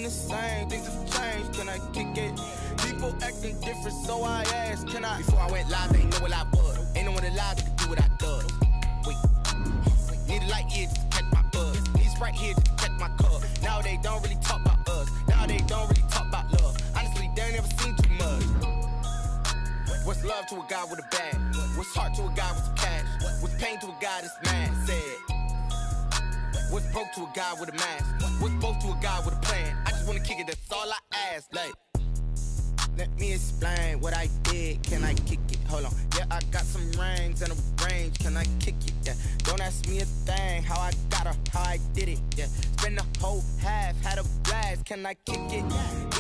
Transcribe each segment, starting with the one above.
the same, things have changed, can I kick it? People acting different, so I asked, can I? Before I went live, they know what I was. Ain't no one alive that can do what I does. Wait, need a light here just to catch my buzz. Need Sprite here just to catch my cup. Now they don't really talk about us. Now they don't really talk about love. Honestly, they ain't never seen too much. What's love to a guy with a bag? What's heart to a guy with some cash? What's pain to a guy that's mad? Said. What's broke to a guy with a mask? What's both to a guy with a plan? I just wanna kick it, that's all I ask. Like, let me explain what I did. Can I kick it? Hold on. Yeah, I got some rings and a range. Can I kick it? Yeah. Don't ask me a thing. How I got her, how I did it. Yeah. Spend the whole half, had a blast. Can I kick it?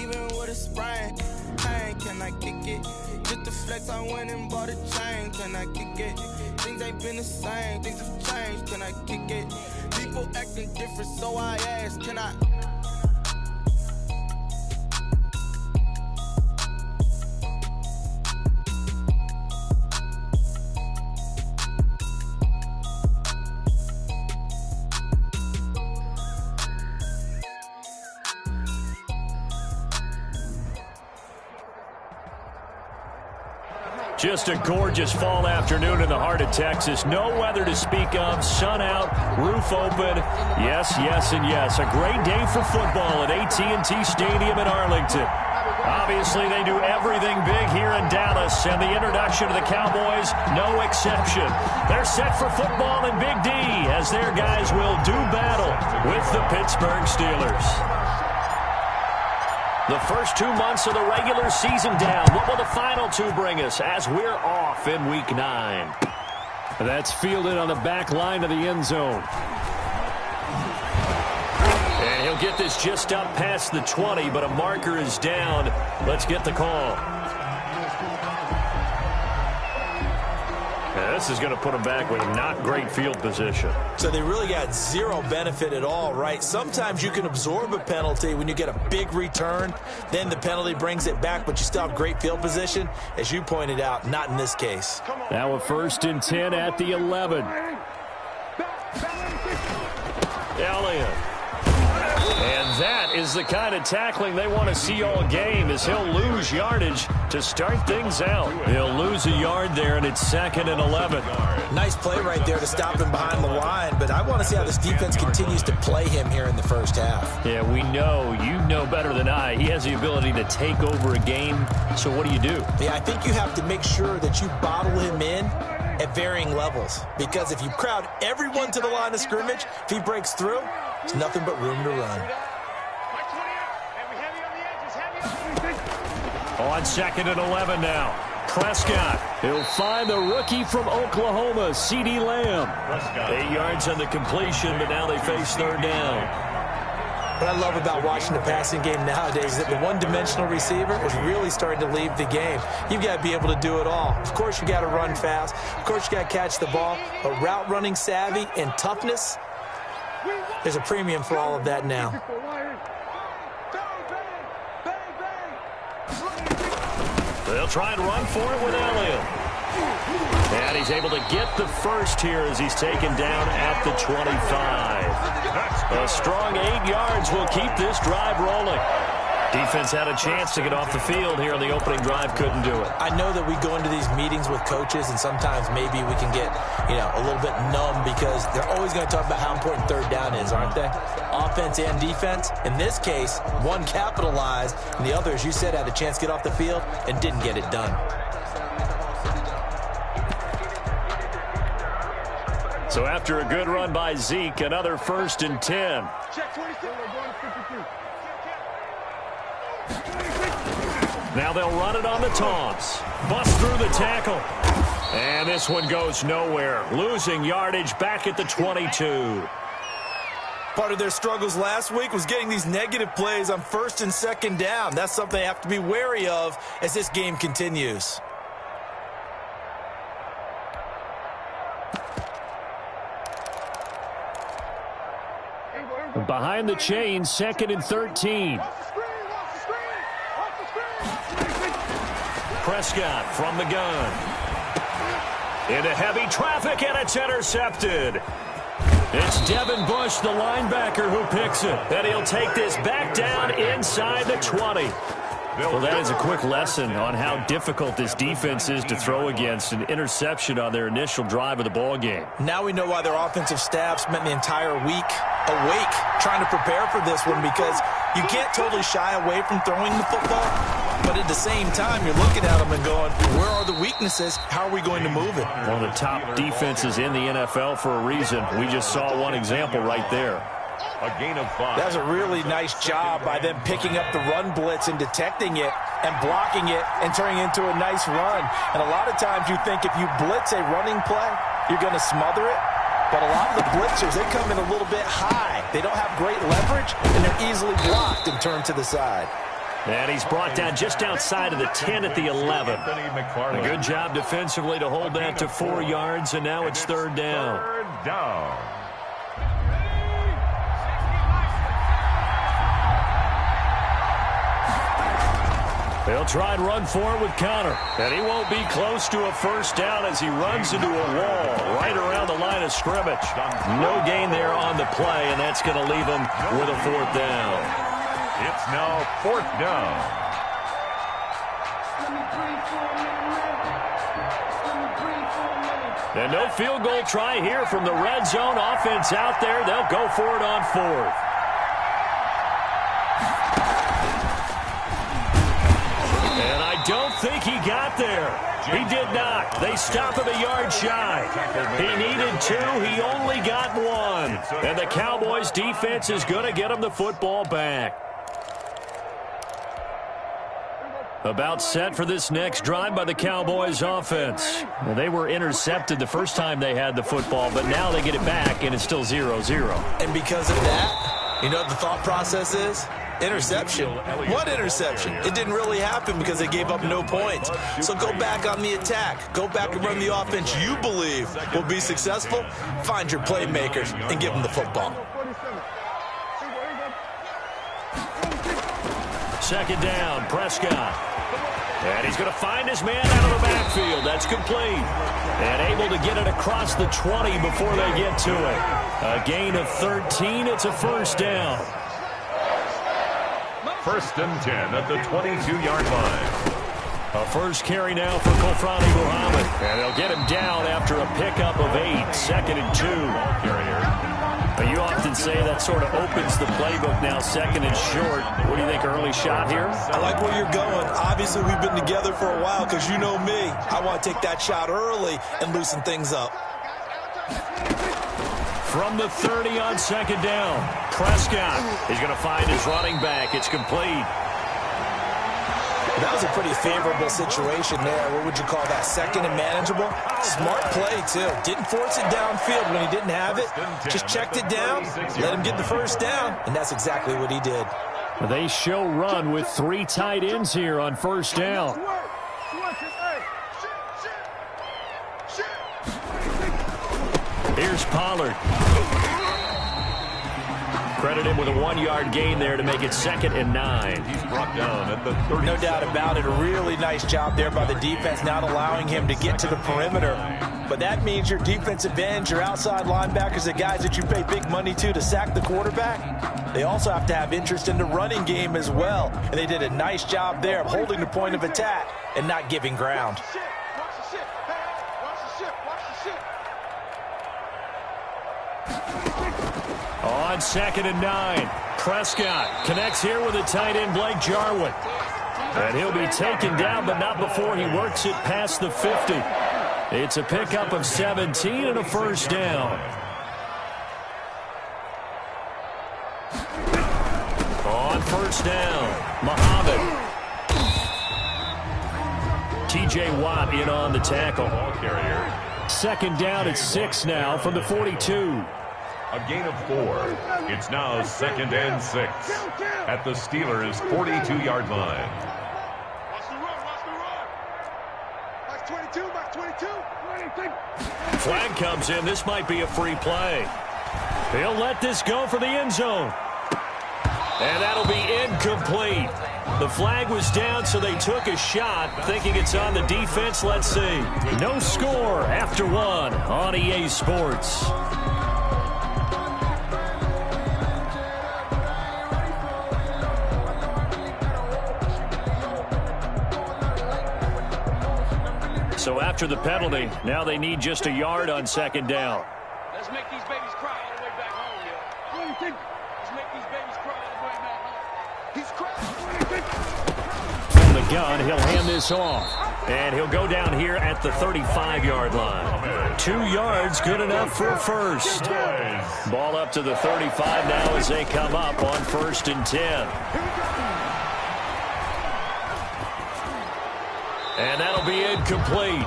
Even with a sprain. Pain, can I kick it? Just the flex, I went and bought a chain. Can I kick it? Things ain't been the same. Things have changed. Can I kick it? People acting different, so I asked, can I? Just a gorgeous fall afternoon in the heart of Texas. No weather to speak of. Sun out, roof open. Yes, yes, and yes. A great day for football at AT&T Stadium in Arlington. Obviously, they do everything big here in Dallas, and the introduction of the Cowboys, no exception. They're set for football in Big D as their guys will do battle with the Pittsburgh Steelers. The first 2 months of the regular season down. What will the final two bring us as we're off in Week 9? That's fielded on the back line of the end zone. And he'll get this just up past the 20, but a marker is down. Let's get the call. This is going to put them back with not great field position. So they really got zero benefit at all, right? Sometimes you can absorb a penalty when you get a big return. Then the penalty brings it back, but you still have great field position. As you pointed out, not in this case. Now a 1st and 10 at the 11. Elliott. And that is the kind of tackling they want to see all game, as he'll lose yardage to start things out. He'll lose a yard there, and it's 2nd and 11. Nice play right there to stop him behind the line, but I want to see how this defense continues to play him here in the first half. Yeah, we know. You know better than I. He has the ability to take over a game, so what do you do? Yeah, I think you have to make sure that you bottle him in at varying levels, because if you crowd everyone to the line of scrimmage, if he breaks through, there's nothing but room to run. On 2nd and 11 now. Prescott. He'll find the rookie from Oklahoma, CeeDee Lamb. 8 yards on the completion, but now they face 3rd down. What I love about watching the passing game nowadays is that the one-dimensional receiver is really starting to leave the game. You've got to be able to do it all. Of course, you got to run fast. Of course, you got to catch the ball. But route running savvy and toughness, there's a premium for all of that now. They'll try and run for it with Elliott. And he's able to get the first here as he's taken down at the 25. A strong 8 yards will keep this drive rolling. Defense had a chance to get off the field here on the opening drive, couldn't do it. I know that we go into these meetings with coaches, and sometimes maybe we can get, a little bit numb because they're always going to talk about how important 3rd down is, aren't they? Offense and defense. In this case, one capitalized, and the other, as you said, had a chance to get off the field and didn't get it done. So after a good run by Zeke, another 1st and 10. Now they'll run it on the toss. Bust through the tackle. And this one goes nowhere. Losing yardage back at the 22. Part of their struggles last week was getting these negative plays on 1st and 2nd down. That's something they have to be wary of as this game continues. Behind the chains, 2nd and 13. Prescott from the gun. Into heavy traffic, and it's intercepted. It's Devin Bush, the linebacker, who picks it. And he'll take this back down inside the 20. Well, that is a quick lesson on how difficult this defense is to throw against. An interception on their initial drive of the ball game. Now we know why their offensive staff spent the entire week awake trying to prepare for this one, because you can't totally shy away from throwing the football, but at the same time, you're looking at them and going, where are the weaknesses? How are we going to move it? One of the top defenses in the NFL for a reason. We just saw one example right there. A gain of 5. That was a really nice job by them picking up the run blitz and detecting it and blocking it and turning it into a nice run. And a lot of times you think if you blitz a running play, you're going to smother it. But a lot of the blitzers, they come in a little bit high. They don't have great leverage, and they're easily blocked and turned to the side. And he's brought down just outside of the 10 at the 11. A good job defensively to hold that to 4 yards, and now it's third down. Third down. They'll try and run for it with Connor. And he won't be close to a first down as he runs into a wall right around the line of scrimmage. No gain there on the play, and that's going to leave him with a fourth down. It's now fourth down. And no field goal try here from the red zone offense out there. They'll go for it on fourth. And I don't think he got there. He did not. They stop him a yard shy. He needed 2. He only got 1. And the Cowboys defense is going to get him the football back. About set for this next drive by the Cowboys offense. Well, they were intercepted the first time they had the football, but now they get it back, and it's still 0-0. And because of that, you know what the thought process is? Interception. What interception? It didn't really happen because they gave up no points. So go back on the attack. Go back and run the offense you believe will be successful. Find your playmakers and give them the football. Second down, Prescott. And he's going to find his man out of the backfield. That's complete. And able to get it across the 20 before they get to it. A gain of 13. It's a first down. First and 10 at the 22-yard line. A first carry now for Kofrani Muhammad. And they'll get him down after a pickup of 8. Second and 2. But you often say that sort of opens the playbook now, second and short. What do you think, early shot here? I like where you're going. Obviously, we've been together for a while because you know me. I want to take that shot early and loosen things up. From the 30 on second down, Prescott is going to find his running back. It's complete. That was a pretty favorable situation there. What would you call that? Second and manageable? Smart play, too. Didn't force it downfield when he didn't have it. Just checked it down, let him get the first down, and that's exactly what he did. They show run with 3 tight ends here on first down. Here's Pollard. Credit him with a 1-yard gain there to make it second and 9. He's brought down at the 30. No doubt about it. A really nice job there by the defense, not allowing him to get to the perimeter. But that means your defensive ends, your outside linebackers, the guys that you pay big money to sack the quarterback, they also have to have interest in the running game as well. And they did a nice job there of holding the point of attack and not giving ground. On second and 9, Prescott connects here with the tight end Blake Jarwin. And he'll be taken down, but not before he works it past the 50. It's a pickup of 17 and a first down. On first down, Muhammad. T.J. Watt in on the tackle. Ball carrier. Second down at 6 now from the 42. A gain of 4. It's now second and 6 at the Steelers' 42-yard line. Flag comes in. This might be a free play. He'll let this go for the end zone. And that'll be incomplete. The flag was down, so they took a shot, thinking it's on the defense. Let's see. No score after 1 on EA Sports. So after the penalty, now they need just a yard on second down. Let's make these babies cry all the way back home, yo. Let's make these babies cry all the way back home. He's crying. From the gun, he'll hand this off. And he'll go down here at the 35-yard line. 2 yards, good enough for a first. Ball up to the 35 now as they come up on 1st and 10. And that'll be incomplete.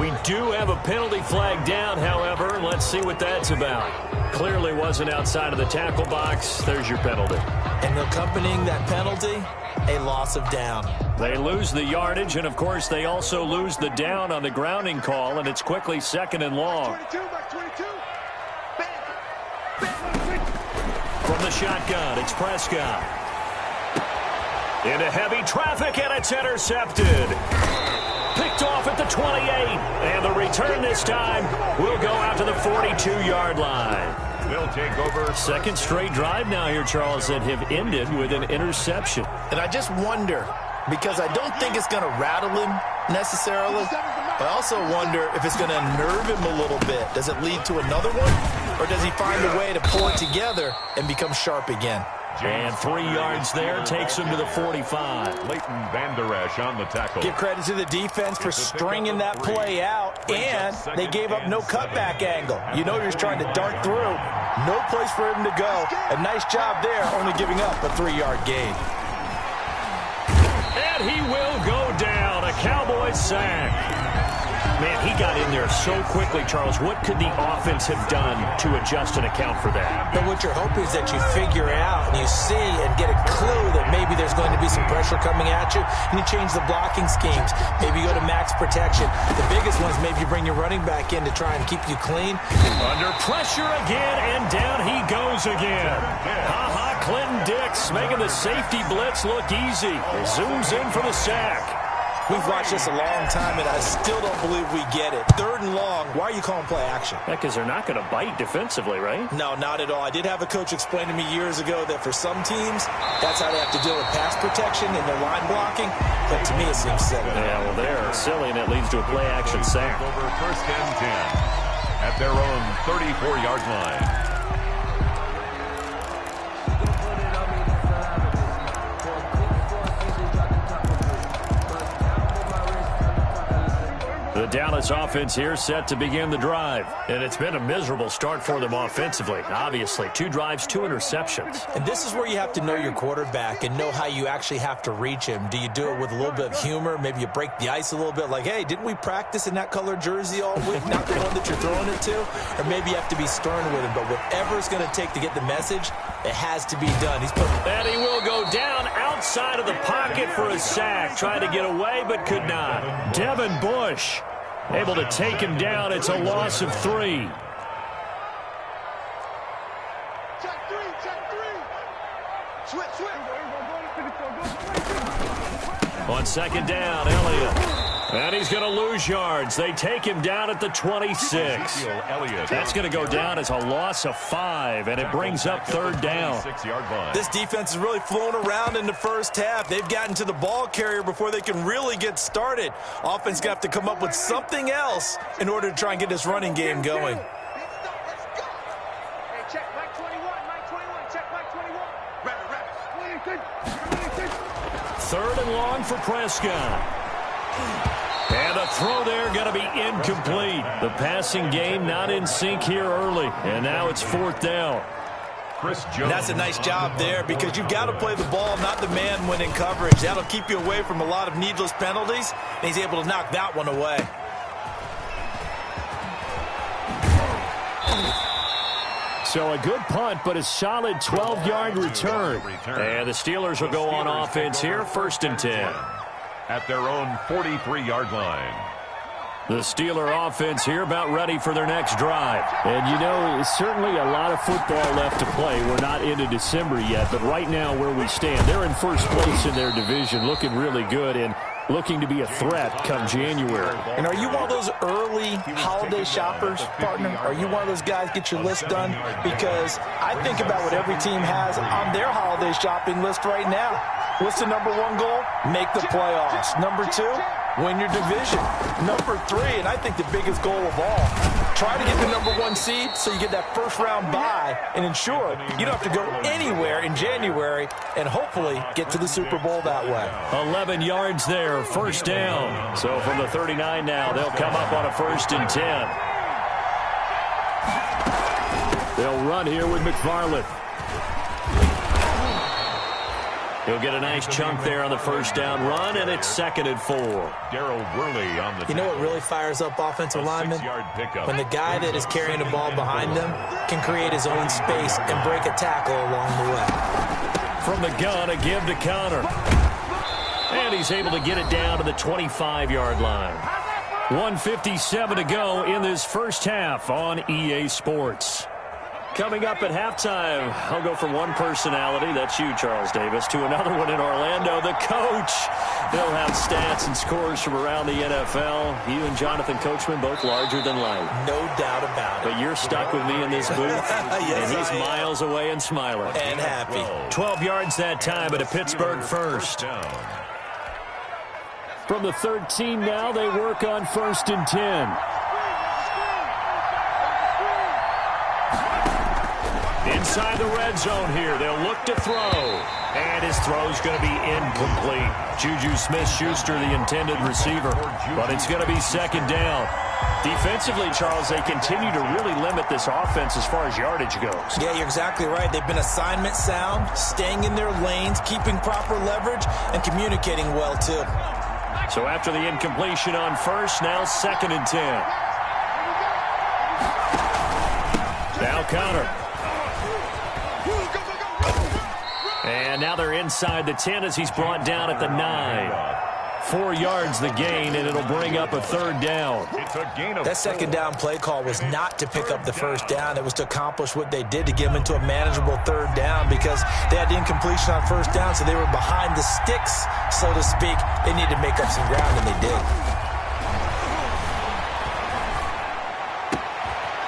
We do have a penalty flag down, however. Let's see what that's about. Clearly wasn't outside of the tackle box. There's your penalty. And accompanying that penalty, a loss of down. They lose the yardage, and, of course, they also lose the down on the grounding call, and it's quickly 2nd and long. From the shotgun, it's Prescott. Into heavy traffic, and it's intercepted. Picked off at the 28, and the return this time will go out to the 42-yard line. They'll take over. Second straight drive now here, Charles, that have ended with an interception. And I just wonder, because I don't think it's going to rattle him necessarily. I also wonder if it's going to unnerve him a little bit. Does it lead to another one? Or does he find a way to pull it together and become sharp again? And 3 yards there takes him to the 45. Leighton Vander Esch on the tackle. Give credit to the defense for stringing that play out, and they gave up no cutback angle. You know you're trying to dart through. No place for him to go. A nice job there, only giving up a 3-yard gain. And he will go down. A Cowboys sack. Man, he got in there so quickly, Charles. What could the offense have done to adjust and account for that? But what you're hoping is that you figure out and you see and get a clue that maybe there's going to be some pressure coming at you, and you change the blocking schemes. Maybe you go to max protection. The biggest ones, maybe you bring your running back in to try and keep you clean. Under pressure again, and down he goes again. Ha-ha, Clinton Dix making the safety blitz look easy. Zooms in for the sack. We've watched this a long time, and I still don't believe we get it. 3rd and long, why are you calling play action? Yeah, because they're not going to bite defensively, right? No, not at all. I did have a coach explain to me years ago that for some teams, that's how they have to deal with pass protection and their line blocking. But to me, it seems silly. Yeah, well, they're silly, and it leads to a play action sack. Over 1st and 10 at their own 34-yard line. The Dallas offense here set to begin the drive. And it's been a miserable start for them offensively. Obviously, 2 drives, 2 interceptions. And this is where you have to know your quarterback and know how you actually have to reach him. Do you do it with a little bit of humor? Maybe you break the ice a little bit like, hey, didn't we practice in that colored jersey all week? Not the one that you're throwing it to? Or maybe you have to be stern with him. But whatever it's going to take to get the message, it has to be done. And he will go down outside of the pocket for a sack. Tried to get away, but could not. Devin Bush able to take him down. It's a loss of 3. On second down, Elliott. And he's going to lose yards. They take him down at the 26. That's going to go down as a loss of 5, and it brings up 3rd down. This defense is really flown around in the first half. They've gotten to the ball carrier before they can really get started. Offense going to have to come up with something else in order to try and get this running game going. Third and long for Prescott. And a throw there going to be incomplete. The passing game not in sync here early. And now it's 4th down. Chris Jones. That's a nice job there because you've got to play the ball, not the man when in coverage. That'll keep you away from a lot of needless penalties. And he's able to knock that one away. So a good punt, but a solid 12-yard return. And the Steelers will go on offense here, 1st and 10. At their own 43-yard line. The Steeler offense here about ready for their next drive. And, you know, certainly a lot of football left to play. We're not into December yet, but right now where we stand, they're in first place in their division, looking really good and looking to be a threat come January. And are you one of those early holiday shoppers, partner? Are you one of those guys get your list done? Because I think about what every team has on their holiday shopping list right now. What's the #1 goal? Make the playoffs. #2, win your division. Number 3, and I think the biggest goal of all, try to get the number 1 seed so you get that first-round bye and ensure you don't have to go anywhere in January and hopefully get to the Super Bowl that way. 11 yards there, first down. So from the 39 now, they'll come up on a 1st and 10. They'll run here with McFarland. He'll get a nice chunk there on the first down run, and it's 2nd and 4. Darryl Worley on the You know what really fires up offensive linemen? When the guy that is carrying the ball behind them can create his own space and break a tackle along the way. From the gun, a give to Connor. And he's able to get it down to the 25-yard line. 1:57 to go in this first half on EA Sports. Coming up at halftime, I'll go from one personality, that's you, Charles Davis, to another one in Orlando, the coach. He'll have stats and scores from around the NFL. You and Jonathan Coachman, both larger than life. No doubt about it. But you're stuck with me in this booth, yes, and he's miles away and smiling. And happy. 12 yards that time at a Pittsburgh first. From the 13 now, they work on 1st and 10. Inside the red zone here, they'll look to throw. And his throw's going to be incomplete. Juju Smith-Schuster, the intended receiver. But it's going to be 2nd down. Defensively, Charles, they continue to really limit this offense as far as yardage goes. Yeah, you're exactly right. They've been assignment sound, staying in their lanes, keeping proper leverage, and communicating well, too. So after the incompletion on 1st, now 2nd and 10. Now Connor. And now they're inside the 10 as he's brought down at the 9. 4 yards the gain, and it'll bring up a 3rd down. That 2nd down play call was not to pick up the 1st down. It was to accomplish what they did to get them into a manageable 3rd down because they had the incompletion on 1st down, so they were behind the sticks, so to speak. They needed to make up some ground, and they did.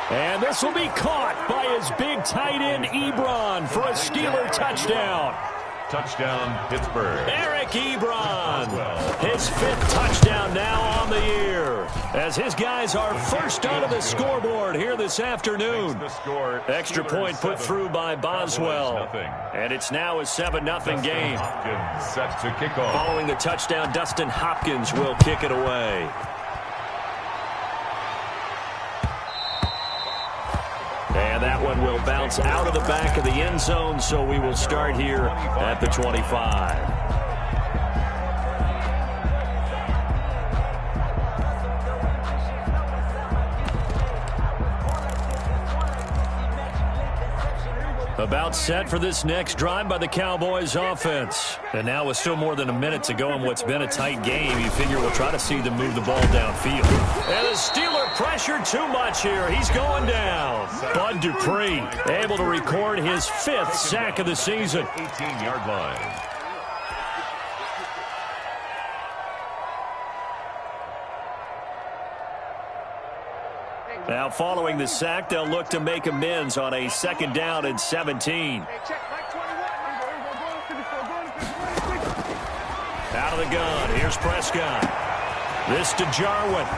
And this will be caught by his big tight end, Ebron, for a Steeler touchdown. Touchdown, Pittsburgh. Eric Ebron, his 5th touchdown now on the year, as his guys are first onto the scoreboard here this afternoon. Extra point put through by Boswell. And it's now a 7-0 game. Set to kick off. Following the touchdown, Dustin Hopkins will kick it away. And that one will bounce out of the back of the end zone, so we will start here at the 25. About set for this next drive by the Cowboys offense. And now with still more than a minute to go in what's been a tight game, you figure we'll try to see them move the ball downfield. And the Steeler pressured too much here. He's going down. Bud Dupree able to record his 5th sack of the season. 18-yard line. Now, following the sack, they'll look to make amends on a 2nd down and 17. Out of the gun, here's Prescott. This to Jarwin.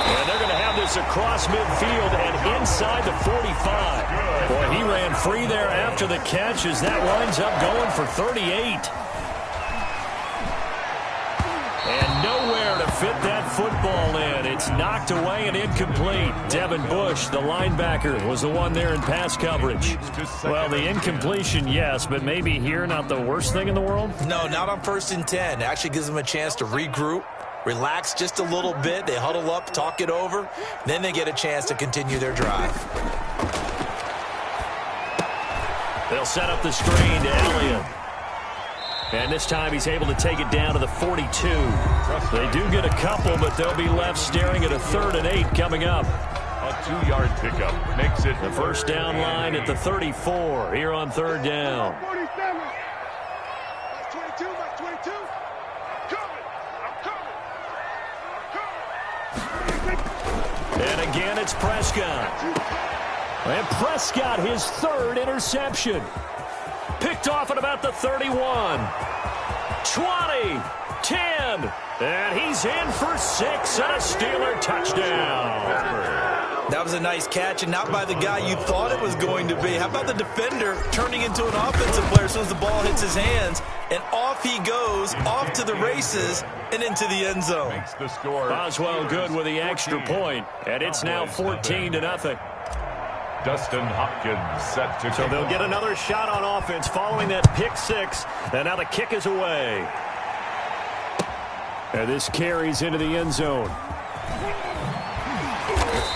And they're going to have this across midfield and inside the 45. Boy, he ran free there after the catch as that winds up going for 38. And nowhere to fit that football in. It's knocked away and incomplete. Devin Bush, the linebacker, was the one there in pass coverage. Well, the incompletion, yes, but maybe here not the worst thing in the world? No, not on 1st and 10. It actually gives them a chance to regroup, relax just a little bit. They huddle up, talk it over. Then they get a chance to continue their drive. They'll set up the screen to Elliott. And this time he's able to take it down to the 42. They do get a couple, but they'll be left staring at a 3rd and 8 coming up. A 2-yard pickup makes it the first down line at the 34 here on 3rd down. That's 22, that's 22. I'm coming. And again, it's Prescott. And Prescott, his 3rd interception. Picked off at about the 31. 20, 10, and he's in for 6 and a Steeler touchdown. That was a nice catch, and not by the guy you thought it was going to be. How about the defender turning into an offensive player as soon as the ball hits his hands, and off he goes, off to the races, and into the end zone. Makes the score. Boswell good with the extra point, and it's now 14-0. Dustin Hopkins set to So they'll get another shot on offense following that pick 6, and now the kick is away. And this carries into the end zone.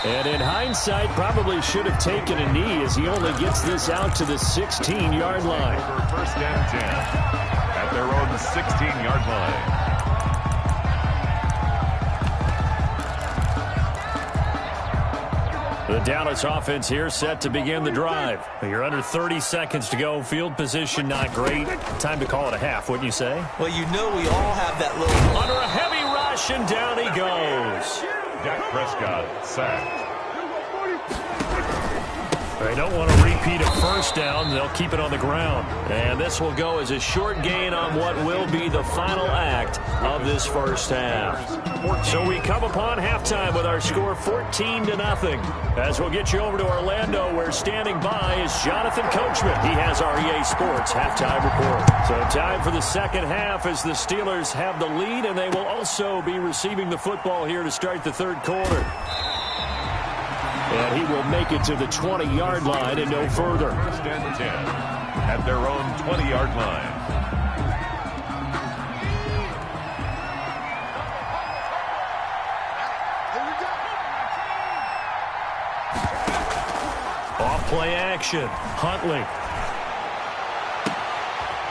And in hindsight, probably should have taken a knee as he only gets this out to the 16-yard line. First and 10 at their own 16-yard line. The Dallas offense here set to begin the drive. You're under 30 seconds to go. Field position not great. Time to call it a half, wouldn't you say? Well, you know we all have that little... Under a heavy rush, and down he goes. Dak Prescott sacked. They don't want to repeat a first down. They'll keep it on the ground. And this will go as a short gain on what will be the final act of this first half. So we come upon halftime with our score 14-0. As we'll get you over to Orlando, where standing by is Jonathan Coachman. He has our EA Sports halftime report. So time for the second half as the Steelers have the lead, and they will also be receiving the football here to start the third quarter. And he will make it to the 20-yard line and no further. First and 10 at their own 20-yard line. Off play action. Huntley.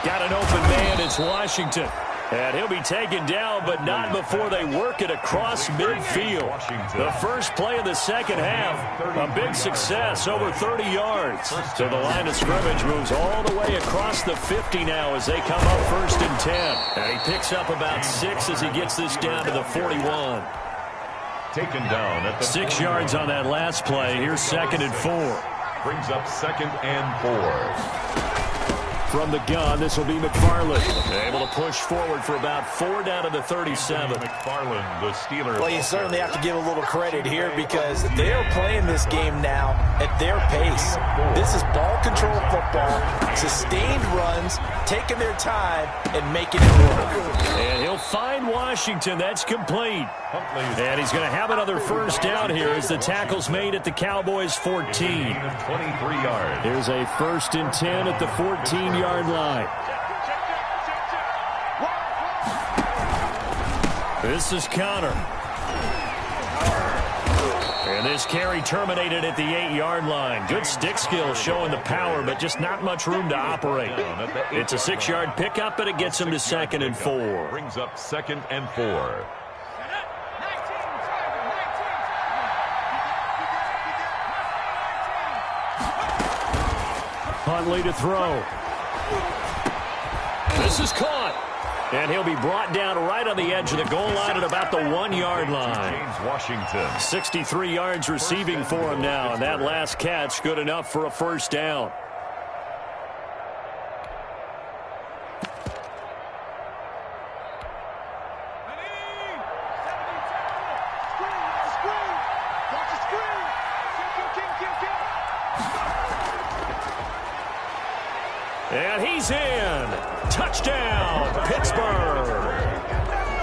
Got an open man. It's Washington. And he'll be taken down, but not before they work it across midfield. The first play of the second half, a big success, over 30 yards. So the line of scrimmage moves all the way across the 50 now as they come up first and 10. And he picks up about 6 as he gets this down to the 41. Taken down at the 6 yards on that last play. Here's 2nd and 4. Brings up 2nd and 4. From the gun, this will be McFarland. Able to push forward for about 4 down to the 37. McFarland, the Steelers. Well, you certainly have to give a little credit here because they are playing this game now at their pace. This is ball control football, sustained runs, taking their time, and making it work. And he'll find Washington. That's complete. And he's going to have another first down here as the tackle's made at the Cowboys' 14. 23 yards. Here's a 1st and 10 at the 14-yard line. This is Connor. And this carry terminated at the 8-yard line. Good stick skill showing the power, but just not much room to operate. It's a 6-yard pickup, but it gets him to 2nd and 4. Brings up 2nd and 4. Huntley to throw. This is caught. And he'll be brought down right on the edge of the goal line at about the 1-yard line. James Washington. 63 yards receiving for him now. And that last catch good enough for a first down. And he's in. Touchdown, Pittsburgh.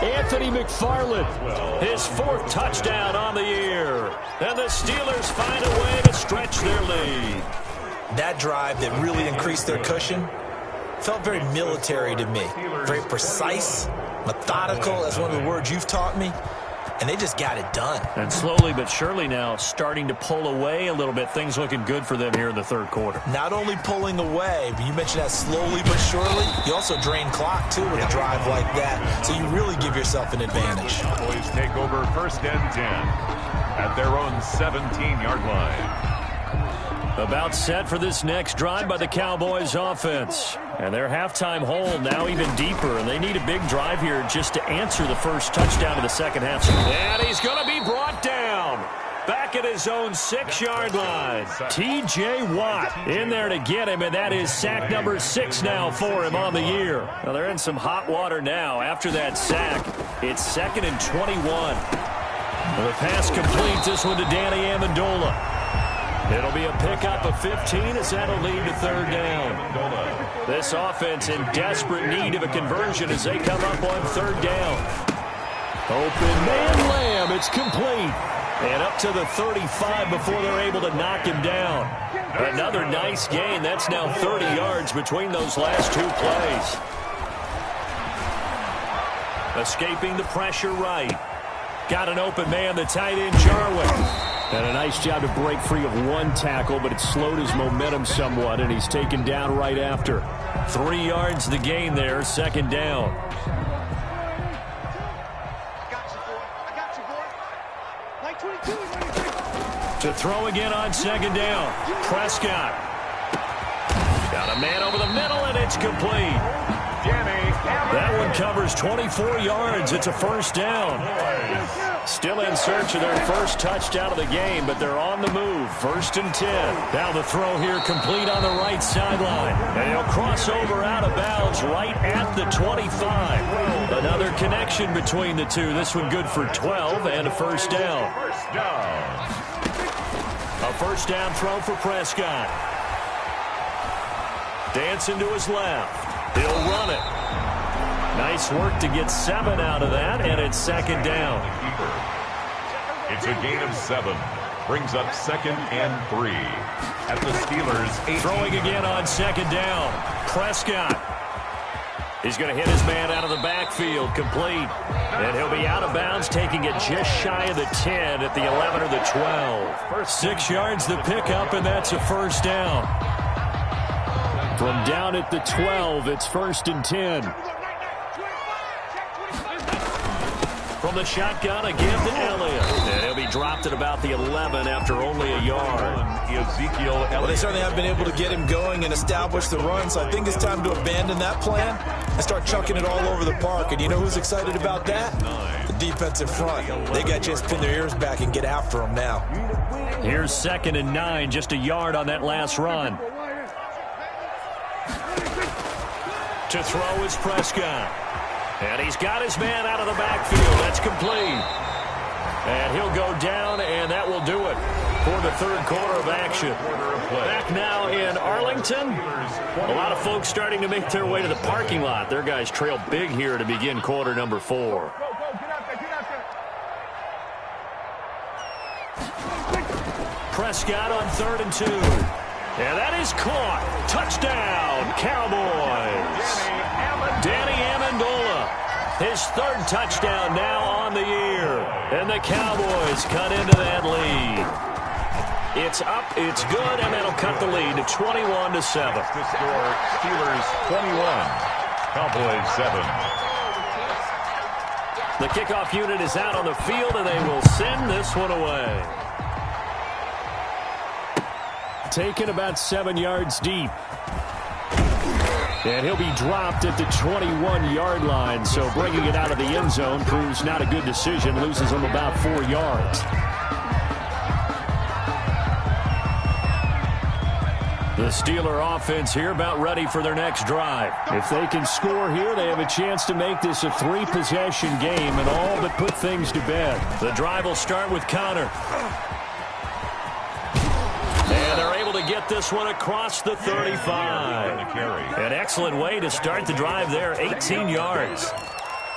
Anthony McFarland, his 4th touchdown on the year. And the Steelers find a way to stretch their lead. That drive that really increased their cushion felt very military to me. Very precise, methodical, that's one of the words you've taught me. And they just got it done. And slowly but surely now starting to pull away a little bit. Things looking good for them here in the third quarter. Not only pulling away, but you mentioned that slowly but surely. You also drain clock, too, with a drive like that. So you really give yourself an advantage. Cowboys take over 1st and 10 at their own 17-yard line. About set for this next drive by the Cowboys offense. And their halftime hole now even deeper, and they need a big drive here just to answer the first touchdown of the second half. And he's going to be brought down. Back back at his own 6-yard line. T.J. Watt in there to get him, and that is sack number 6 now for him on the year. Well, they're in some hot water now. After that sack, it's 2nd and 21. The pass complete, this one to Danny Amendola. It'll be a pickup of 15 as that'll lead to 3rd down. This offense in desperate need of a conversion as they come up on 3rd down. Open man Lamb, it's complete. And up to the 35 before they're able to knock him down. Another nice gain. That's now 30 yards between those last 2 plays. Escaping the pressure right. Got an open man, the tight end, Jarwin. And a nice job to break free of 1 tackle, but it slowed his momentum somewhat, and he's taken down right after. 3 yards the gain there, 2nd down. To throw again on 2nd down. Prescott. Got a man over the middle, and it's complete. That one covers 24 yards. It's a 1st down. Still in search of their first touchdown of the game, but they're on the move. 1st and 10. Now the throw here complete on the right sideline. And he'll cross over out of bounds right at the 25. Another connection between the two. This one good for 12 and a 1st down. A 1st down throw for Prescott. Dancing to his left. He'll run it. Nice work to get 7 out of that, and it's 2nd down. It's a gain of 7. Brings up 2nd and 3. At the Steelers' 8. Throwing again on 2nd down. Prescott. He's going to hit his man out of the backfield. Complete. And he'll be out of bounds, taking it just shy of the 10 at the 11 or the 12. 6 yards the pickup, and that's a 1st down. From down at the 12, it's 1st and 10. From the shotgun, a give to Elliott. And he'll be dropped at about the 11 after only a yard. Ezekiel Elliott. Well, they certainly have been able to get him going and establish the run, so I think it's time to abandon that plan and start chucking it all over the park. And you know who's excited about that? The defensive front. They got a chance to pin their ears back and get after him now. Here's 2nd and 9, just a yard on that last run. To throw is Prescott. And he's got his man out of the backfield. That's complete. And he'll go down, and that will do it for the 3rd quarter of action. Back now in Arlington. A lot of folks starting to make their way to the parking lot. Their guys trail big here to begin quarter number 4. Prescott on 3rd and 2. And that is caught. Touchdown, Cowboys. Danny Amendola, his 3rd touchdown now on the year. And the Cowboys cut into that lead. It's up, it's good, and that'll cut the lead to 21-7. To score, Steelers 21, Cowboys 7. The kickoff unit is out on the field, and they will send this one away. Taken about 7 yards deep. And he'll be dropped at the 21-yard line, so bringing it out of the end zone proves not a good decision, loses him about 4 yards. The Steeler offense here about ready for their next drive. If they can score here, they have a chance to make this a 3-possession game and all but put things to bed. The drive will start with Connor. And they're able to get this one across the 35. An excellent way to start the drive there, 18 yards.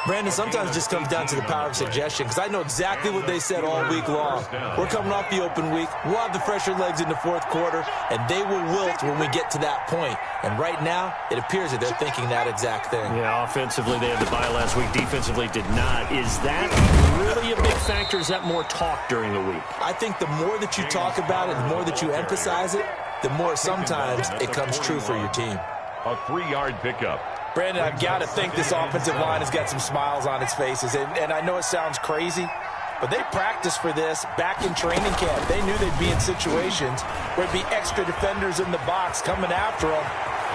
Brandon, sometimes it just comes down to the power of suggestion, because I know exactly what they said all week long. We're coming off the open week. We'll have the fresher legs in the 4th quarter, and they will wilt when we get to that point. And right now, it appears that they're thinking that exact thing. Yeah, offensively, they had the bye last week. Defensively, did not. Is that really a big factor? Is that more talk during the week? I think the more that you talk about it, the more that you emphasize it, the more sometimes it comes true for your team. A 3-yard pickup. Brandon, I've got to think this offensive line has got some smiles on its faces. And I know it sounds crazy, but they practiced for this back in training camp. They knew they'd be in situations where there'd be extra defenders in the box coming after them,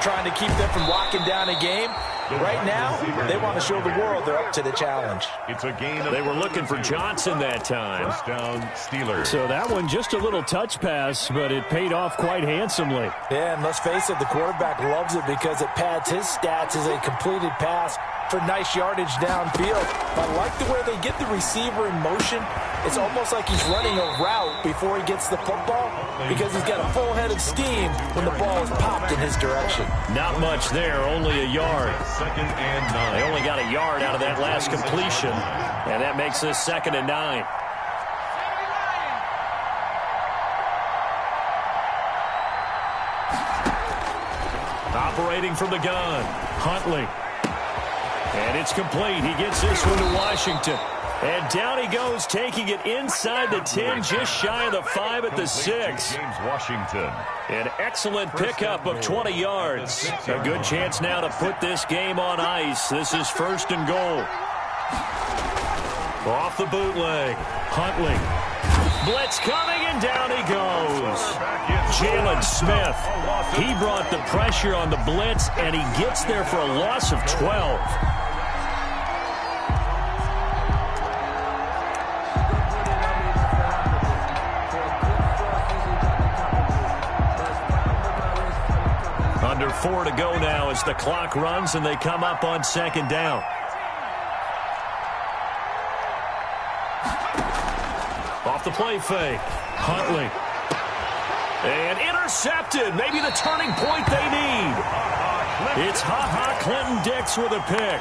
trying to keep them from locking down a game. Right now, they want to show the world they're up to the challenge. It's a gain of... They were looking for Johnson that time. First down, Steelers. So that one just a little touch pass, but it paid off quite handsomely. Yeah, and let's face it, the quarterback loves it because it pads his stats as a completed pass for nice yardage downfield. But I like the way they get the receiver in motion. It's almost like he's running a route before he gets the football because he's got a full head of steam when the ball is popped in his direction. Not much there, only a yard. Second and 9. They only got a yard out of that last completion, and that makes this 2nd and 9. Operating from the gun, Huntley. And it's complete. He gets this one to Washington. And down he goes, taking it inside the 10, just shy of the 5 at the 6. James Washington. An excellent pickup of 20 yards. A good chance now to put this game on ice. This is 1st and goal. Off the bootleg, Huntley. Blitz coming, and down he goes. Jalen Smith. He brought the pressure on the blitz, and he gets there for a loss of 12. Under 4 to go now as the clock runs, and they come up on 2nd down. Off the play fake, Huntley. And intercepted, maybe the turning point they need. It's Clinton-Dix with a pick.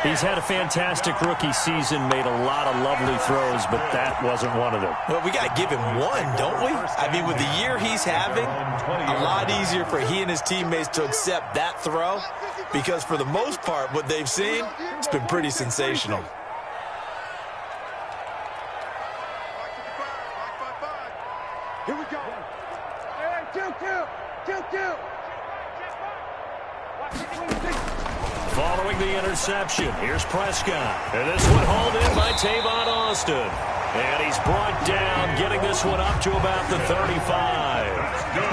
He's had a fantastic rookie season, made a lot of lovely throws, but that wasn't one of them. Well, we got to give him one, don't we? I mean, with the year he's having, a lot easier for he and his teammates to accept that throw because for the most part, what they've seen, it's been pretty sensational. Here we go. Hey, kill. Following the interception, here's Prescott. And this one hauled in by Tavon Austin. And he's brought down, getting this one up to about the 35.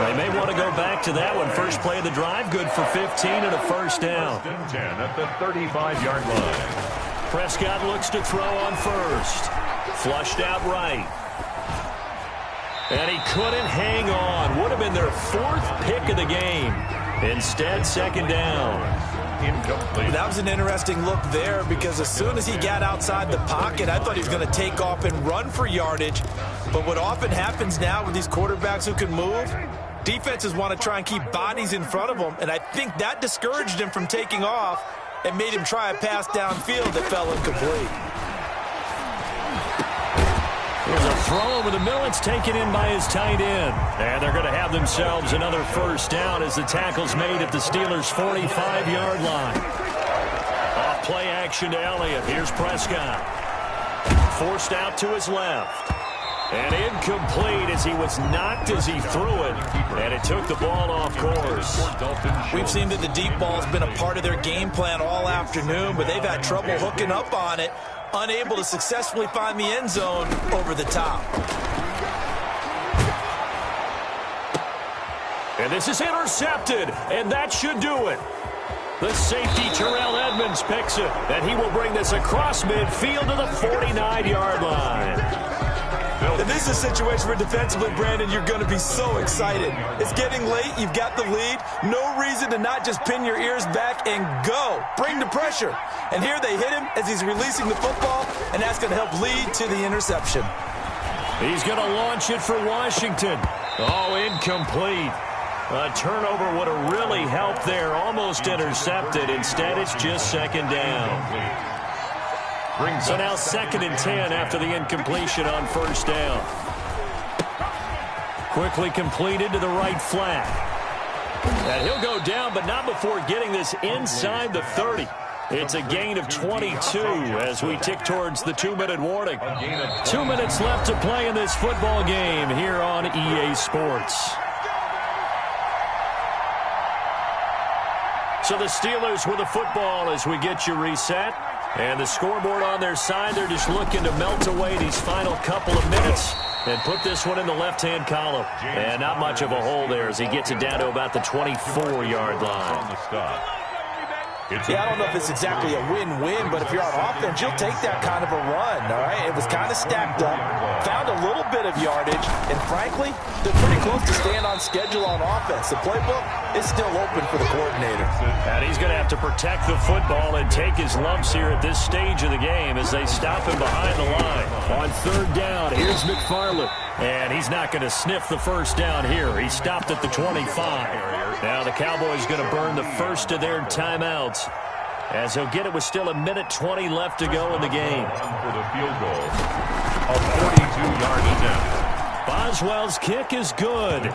They may want to go back to that one. First play of the drive, good for 15 and a 1st down. 10 at the 35-yard line. Prescott looks to throw on 1st. Flushed out right. And he couldn't hang on. Would have been their 4th pick of the game. Instead, 2nd down. Incomplete. That was an interesting look there because as soon as he got outside the pocket, I thought he was going to take off and run for yardage. But what often happens now with these quarterbacks who can move, defenses want to try and keep bodies in front of them, and I think that discouraged him from taking off and made him try a pass downfield that fell incomplete. Here's a throw over the middle. It's taken in by his tight end. And they're going to have themselves another 1st down as the tackle's made at the Steelers' 45-yard line. Off play action to Elliott. Here's Prescott. Forced out to his left. And incomplete as he was knocked as he threw it. And it took the ball off course. We've seen that the deep ball has been a part of their game plan all afternoon, but they've had trouble hooking up on it. Unable to successfully find the end zone over the top. And this is intercepted, and that should do it. The safety, Terrell Edmonds, picks it, and he will bring this across midfield to the 49-yard line. And this is a situation where defensively, Brandon, you're going to be so excited. It's getting late. You've got the lead. No reason to not just pin your ears back and go. Bring the pressure. And here they hit him as he's releasing the football, and that's going to help lead to the interception. He's going to launch it for Washington. Oh, incomplete. A turnover would have really helped there. Almost intercepted. Instead, it's just 2nd down. So now 2nd and 10 after the incompletion on 1st down. Quickly completed to the right flat. And he'll go down, but not before getting this inside the 30. It's a gain of 22 as we tick towards the 2-minute warning. 2 minutes left to play in this football game here on EA Sports. So the Steelers with the football as we get you reset. And the scoreboard on their side, they're just looking to melt away these final couple of minutes and put this one in the left-hand column. And not much of a hole there as he gets it down to about the 24-yard line. Yeah, I don't know if it's exactly a win-win, but if you're on offense, you'll take that kind of a run, all right? It was kind of stacked up, found a little bit of yardage, and frankly, they're pretty close to staying on schedule on offense. The playbook is still open for the coordinator. And he's going to have to protect the football and take his lumps here at this stage of the game as they stop him behind the line. On third down, here's McFarland. And he's not going to sniff the first down here. He stopped at the 25. Now the Cowboys going to burn the first of their timeouts as he'll get it with still 1:20 left to go in the game. For the field goal of 42-yard attempt. Boswell's kick is good.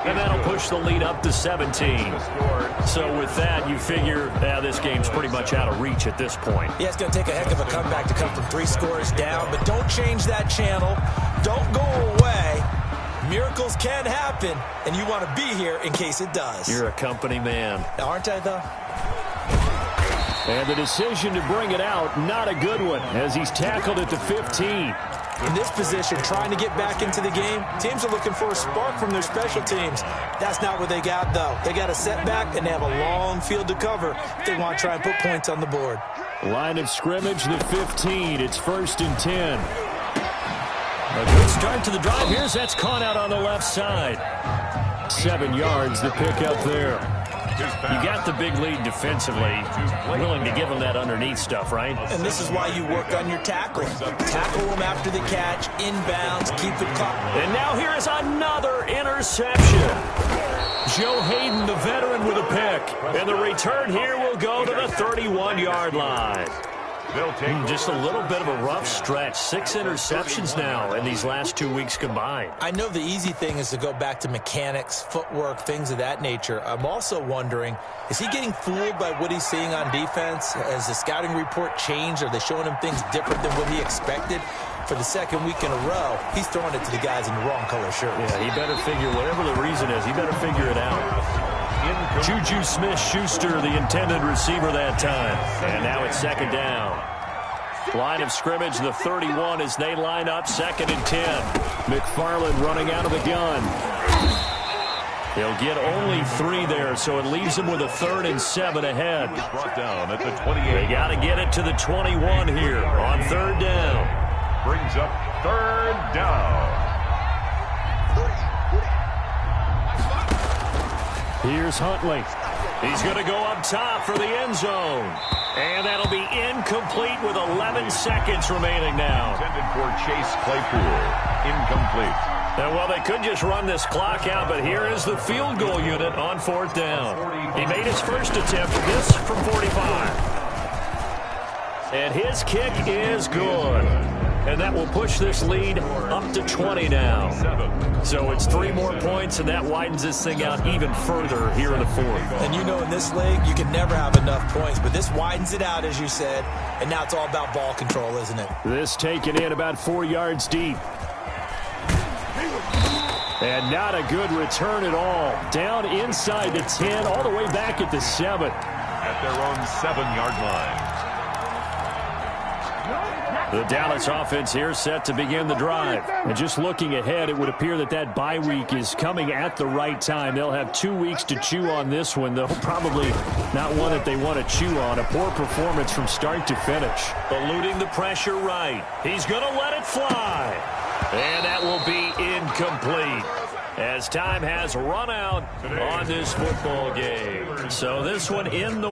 And that'll push the lead up to 17. So with that, you figure this game's pretty much out of reach at this point. Yeah, it's going to take a heck of a comeback to come from 3 scores down, but don't change that channel. Don't go away. Miracles can happen, and you want to be here in case it does. You're a company man. Aren't I, though? And the decision to bring it out, not a good one, as he's tackled at the 15. In this position, trying to get back into the game, teams are looking for a spark from their special teams. That's not what they got, though. They got a setback, and they have a long field to cover if they want to try and put points on the board. Line of scrimmage, the 15. It's 1st and 10. A good start to the drive. Here's that's caught out on the left side. 7 yards, the pickup there. You got the big lead defensively. Willing to give them that underneath stuff, right? And this is why you work on your tackling. Tackle them after the catch, inbounds, keep it caught. And now here is another interception. Joe Hayden, the veteran, with a pick. And the return here will go to the 31-yard line. Just a little bit of a rough stretch. 6 interceptions now in these last 2 weeks combined. I know the easy thing is to go back to mechanics, footwork, things of that nature. I'm also wondering, is he getting fooled by what he's seeing on defense? Has the scouting report changed? Are they showing him things different than what he expected? For the 2nd week in a row, he's throwing it to the guys in the wrong color shirts. Yeah, he better figure, whatever the reason is, he better figure it out. Juju Smith-Schuster, the intended receiver that time. And now it's 2nd down. Line of scrimmage, the 31 as they line up, 2nd and 10. McFarland running out of the gun. He'll get only 3 there, so it leaves him with a 3rd and 7 ahead. Brought down at the 28. They got to get it to the 21 here on 3rd down. Brings up 3rd down. Here's Huntley. He's going to go up top for the end zone. And that'll be incomplete with 11 seconds remaining now. Intended for Chase Claypool. Incomplete. And well, they could just run this clock out, but here is the field goal unit on 4th down. He made his first attempt, this from 45. And his kick is good. And that will push this lead up to 20 now. So it's 3 more points, and that widens this thing out even further here in the 4th. And you know in this league, you can never have enough points, but this widens it out, as you said, and now it's all about ball control, isn't it? This taken in about 4 yards deep. And not a good return at all. Down inside the 10, all the way back at the 7. At their own 7-yard line. The Dallas offense here set to begin the drive. And just looking ahead, it would appear that that bye week is coming at the right time. They'll have 2 weeks to chew on this one, though probably not one that they want to chew on. A poor performance from start to finish. Eluding the pressure right. He's going to let it fly. And that will be incomplete as time has run out on this football game. So this one in the